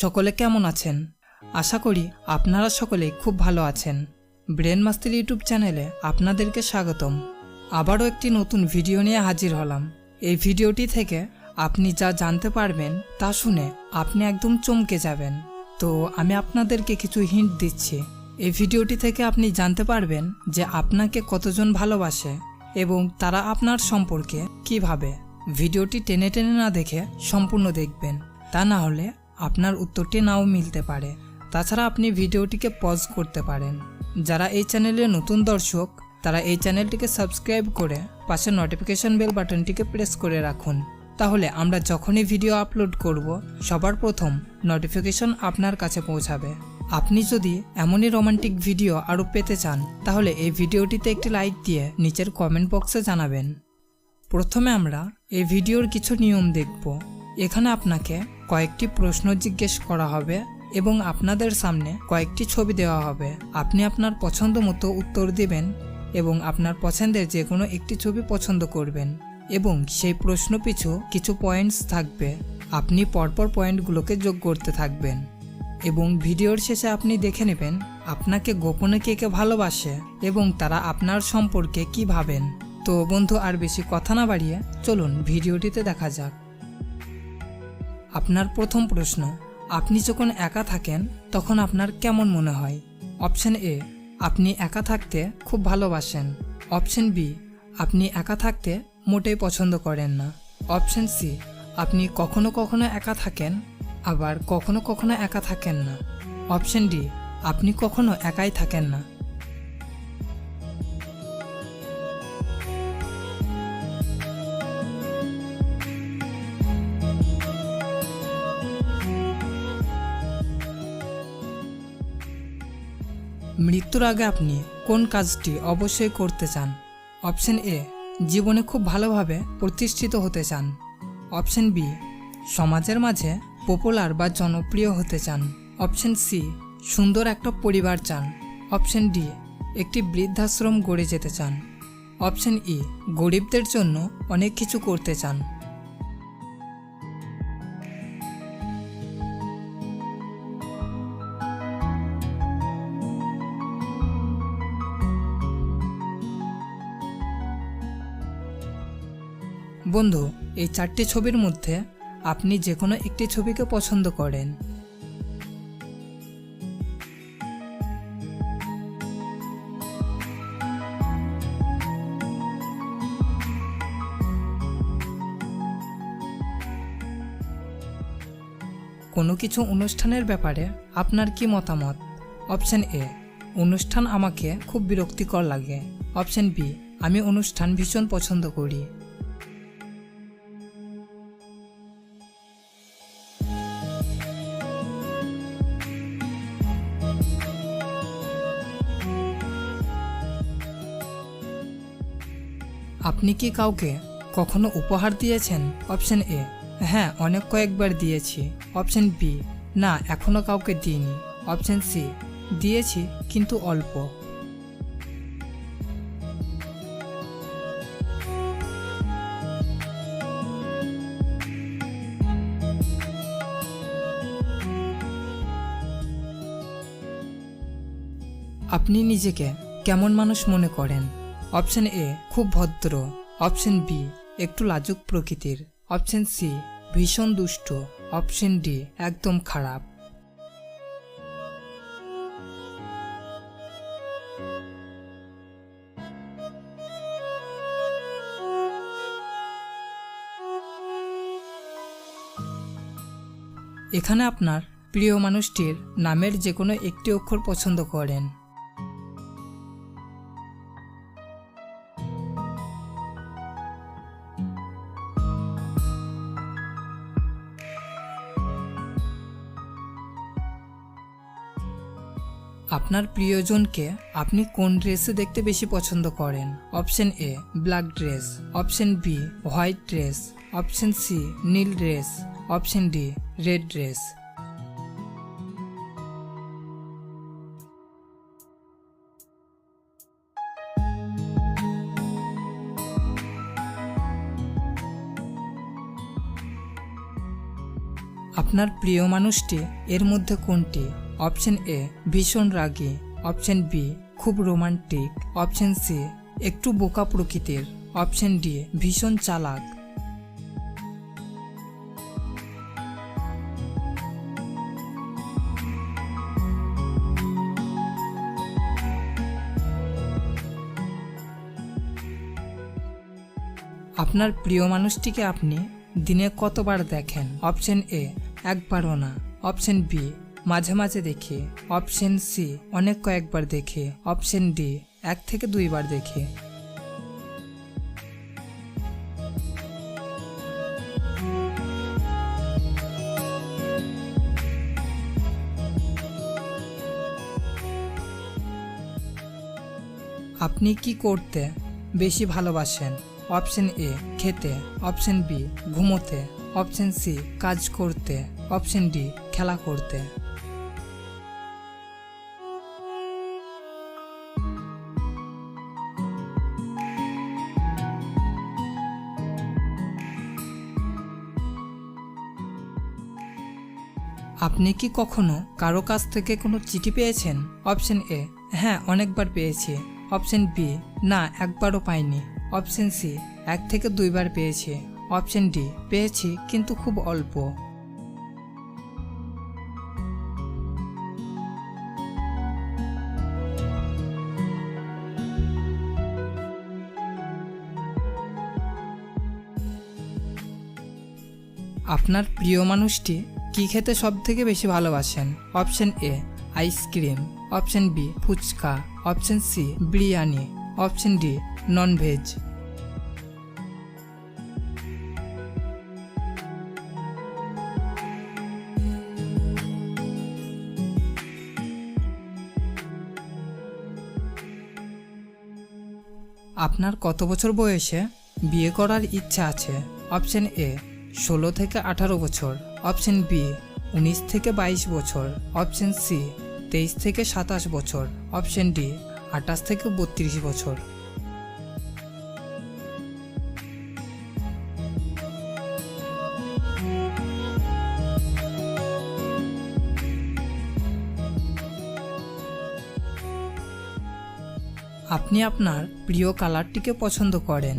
সকলে কেমন আছেন? আশা করি আপনারা সকলেই খুব ভালো আছেন। ব্রেন মাস্টার ইউটিউব চ্যানেলে আপনাদেরকে স্বাগতম। আবারও একটি নতুন ভিডিও নিয়ে হাজির হলাম। এই ভিডিওটি থেকে আপনি যা জানতে পারবেন তা শুনে আপনি একদম চমকে যাবেন। তো আমি আপনাদেরকে কিছু হিন্ট দিচ্ছি। এই ভিডিওটি থেকে আপনি জানতে পারবেন যে আপনাকে কতজন ভালোবাসে এবং তারা আপনার সম্পর্কে কি ভাবে। ভিডিওটি টেনে টেনে না দেখে সম্পূর্ণ দেখবেন, তা না হলে আপনার উত্তরটি নাও মিলতে পারে। তাছাড়া আপনি ভিডিওটিকে পজ করতে পারেন। যারা এই চ্যানেলের নতুন দর্শক তারা এই চ্যানেলটিকে সাবস্ক্রাইব করে পাশে নোটিফিকেশন বেল বাটনটিকে প্রেস করে রাখুন। তাহলে আমরা যখনই ভিডিও আপলোড করব সবার প্রথম নোটিফিকেশন আপনার কাছে পৌঁছাবে। আপনি যদি এমনই রোমান্টিক ভিডিও আরও পেতে চান তাহলে এই ভিডিওটিতে একটি লাইক দিয়ে নিচের কমেন্ট বক্সে জানাবেন। প্রথমে আমরা এই ভিডিওর কিছু নিয়ম দেখব। এখানে আপনাকে কয়েকটি প্রশ্ন জিজ্ঞেস করা হবে এবং আপনাদের সামনে কয়েকটি ছবি দেওয়া হবে। আপনি আপনার পছন্দ মতো উত্তর দেবেন এবং আপনার পছন্দের যে কোনো একটি ছবি পছন্দ করবেন এবং সেই প্রশ্ন পিছু কিছু পয়েন্টস থাকবে। আপনি পরপর পয়েন্টগুলোকে যোগ করতে থাকবেন এবং ভিডিওর শেষে আপনি দেখে নেবেন আপনাকে গোপনে কে কে ভালোবাসে এবং তারা আপনার সম্পর্কে কি ভাবেন। তো বন্ধু, আর বেশি কথা না বাড়িয়ে চলুন ভিডিওটিতে দেখা যাক। আপনার প্রথম প্রশ্ন, আপনি যখন একা থাকেন তখন আপনার কেমন মনে হয়? অপশন এ, আপনি একা থাকতে খুব ভালোবাসেন। অপশন বি, আপনি একা থাকতে মোটেই পছন্দ করেন না। অপশন সি, আপনি কখনো কখনো একা থাকেন আবার কখনো কখনো একা থাকেন না। অপশন ডি, আপনি কখনো একাই থাকেন না। মৃত্যুর আগে আপনি কোন কাজটি অবশ্যই করতে চান? অপশন এ, জীবনে খুব ভালোভাবে প্রতিষ্ঠিত হতে চান। অপশন বি, সমাজের মাঝে পপুলার বা জনপ্রিয় হতে চান। অপশন সি, সুন্দর একটা পরিবার চান। অপশন ডি, একটি বৃদ্ধাশ্রম গড়ে যেতে চান। অপশন ই, গরিবদের জন্য অনেক কিছু করতে চান। বন্ধু, এই চারটি ছবির মধ্যে আপনি যে কোনো একটি ছবিকে পছন্দ করেন। কোনো কিছু অনুষ্ঠানের ব্যাপারে আপনার কি মতামত? অপশন এ, অনুষ্ঠান আমাকে খুব বিরক্তিকর লাগে। অপশন বি, আমি অনুষ্ঠান ভীষণ পছন্দ করি। আপনি কি কাউকে কখনো উপহার দিয়েছেন? অপশন এ, হ্যাঁ, অনেক কয়েকবার দিয়েছি। অপশন বি, না, এখনো কাউকে দিইনি। অপশন সি, দিয়েছি কিন্তু অল্প। আপনি নিজেকে কেমন মানুষ মনে করেন? অপশন এ, খুব ভদ্র। অপশন বি, একটু লাজুক প্রকৃতির। অপশন সি, ভীষণ দুষ্ট। অপশন ডি, একদম খারাপ। এখানে আপনার প্রিয় মানুষটির নামের যে কোনো একটি অক্ষর পছন্দ করেন। আপনার প্রিয়জনকে আপনি কোন ড্রেসে দেখতে বেশি পছন্দ করেন? Option A, black dress. Option B, white dress. Option C, নীল dress. Option D, red dress. আপনার প্রিয় মানুষটি এর মধ্যে কোনটি? অপশন এ ভীষণ রাগী, অপশন বি খুব রোমান্টিক, অপশন সি একটু বোকা প্রকৃতির, অপশন ডি ভীষণ চালাক। আপনার প্রিয় মানুষটিকে আপনি দিনে কতবার দেখেন? অপশন এ একবারও না, অপশন বি মাঝে মাঝে দেখি, অপশন সি অনেক কয়েকবার দেখি, অপশন ডি 1 থেকে 2 বার দেখি। আপনি কি করতে বেশি ভালোবাসেন? অপশন এ খেতে, অপশন বি ঘুমোতে, অপশন সি কাজ করতে, অপশন ডি খেলা করতে। আপনি কি কখনো কারো কাছ থেকে কোনো চিঠি পেয়েছেন? অপশন এ হ্যাঁ অনেকবার পেয়েছি, অপশন বি না একবারও পাইনি, অপশন সি 1 থেকে 2 বার পেয়েছি, অপশন ডি পেয়েছি কিন্তু খুব অল্প। আপনার প্রিয় মানুষটি কি খেতে সব থেকে বেশি ভালোবাসেন? Option A ice cream, option B phuchka, option C biryani, option D nonveg. আপনার কত বছর বয়সে বিয়ে করার ইচ্ছা আছে? অপশন এ 16 থেকে 18 বছর, অপশন বি 19 থেকে 22 বছর, অপশন সি 23 থেকে 27 বছর, অপশন ডি 28 থেকে 32 বছর। আপনি আপনার প্রিয় কালারটিকে পছন্দ করেন?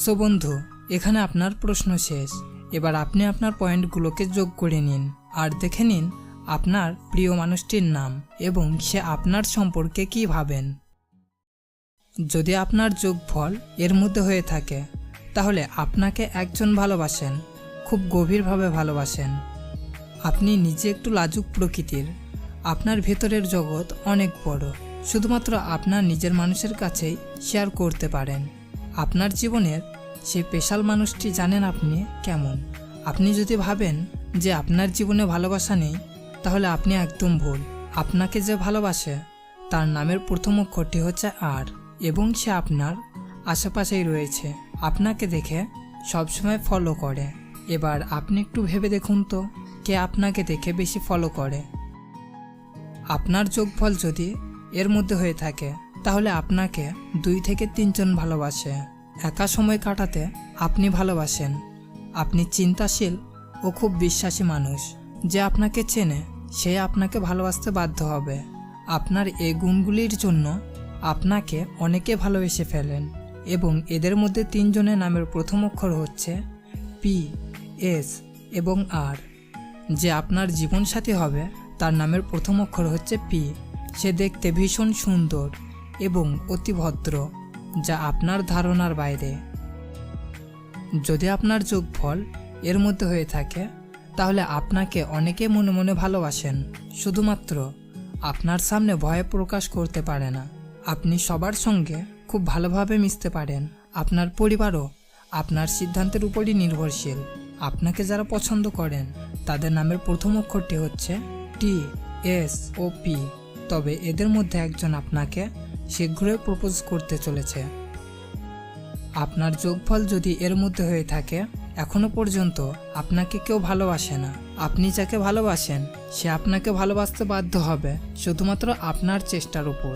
সো বন্ধু, এখানে আপনার প্রশ্ন শেষ। এবার আপনি আপনার পয়েন্টগুলোকে যোগ করে নিন আর দেখে নিন আপনার প্রিয় মানুষটির নাম এবং সে আপনার সম্পর্কে কী ভাবেন। যদি আপনার যোগফল এর মধ্যে হয়ে থাকে তাহলে আপনাকে একজন ভালোবাসেন, খুব গভীরভাবে ভালোবাসেন। আপনি নিজে একটু লাজুক প্রকৃতির, আপনার ভেতরের জগৎ অনেক বড়, শুধুমাত্র আপনার নিজের মানুষের কাছেই শেয়ার করতে পারেন। আপনার জীবনের সেই স্পেশাল মানুষটি জানেন আপনি কেমন। আপনি যদি ভাবেন যে আপনার জীবনে ভালোবাসা নেই তাহলে আপনি একদম ভুল। আপনাকে যে ভালোবাসে তার নামের প্রথম অক্ষরটি হচ্ছে আর, এবং সে আপনার আশেপাশেই রয়েছে, আপনাকে দেখে সবসময় ফলো করে। এবার আপনি একটু ভেবে দেখুন তো কে আপনাকে দেখে বেশি ফলো করে। আপনার যোগফল যদি এর মধ্যে হয়ে থাকে তাহলে আপনাকে 2 থেকে 3 জন ভালোবাসে। একা সময় কাটাতে আপনি ভালোবাসেন। আপনি চিন্তাশীল ও খুব বিশ্বাসী মানুষ। যে আপনাকে চেনে সে আপনাকে ভালোবাসতে বাধ্য হবে। আপনার এই গুণগুলির জন্য আপনাকে অনেকে ভালোবেসে ফেলেন এবং এদের মধ্যে 3 জনের নামের প্রথম অক্ষর হচ্ছে পি, এস এবং আর। যে আপনার জীবনসাথী হবে তার নামের প্রথম অক্ষর হচ্ছে পি। সে দেখতে ভীষণ সুন্দর এবং অতি ভদ্র, যা আপনার ধারণার বাইরে। যদি আপনার যোগফল এর মধ্যে হয়ে থাকে তাহলে আপনাকে অনেকে মনে মনে ভালোবাসেন, শুধুমাত্র আপনার সামনে ভয় প্রকাশ করতে পারে না। আপনি সবার সঙ্গে খুব ভালোভাবে মিশতে পারেন। আপনার পরিবারও আপনার সিদ্ধান্তের উপরই নির্ভরশীল। আপনাকে যারা পছন্দ করেন তাদের নামের প্রথম অক্ষরটি হচ্ছে টি এস ও পি। তবে এদের মধ্যে একজন আপনাকে শীঘ্রই প্রপোজ করতে চলেছে। আপনার যোগফল যদি এর মধ্যে হয়ে থাকে, এখনো পর্যন্ত আপনাকে কেউ ভালোবাসে না। আপনি যাকে ভালোবাসেন সে আপনাকে ভালোবাসতে বাধ্য হবে শুধুমাত্র আপনার চেষ্টার উপর।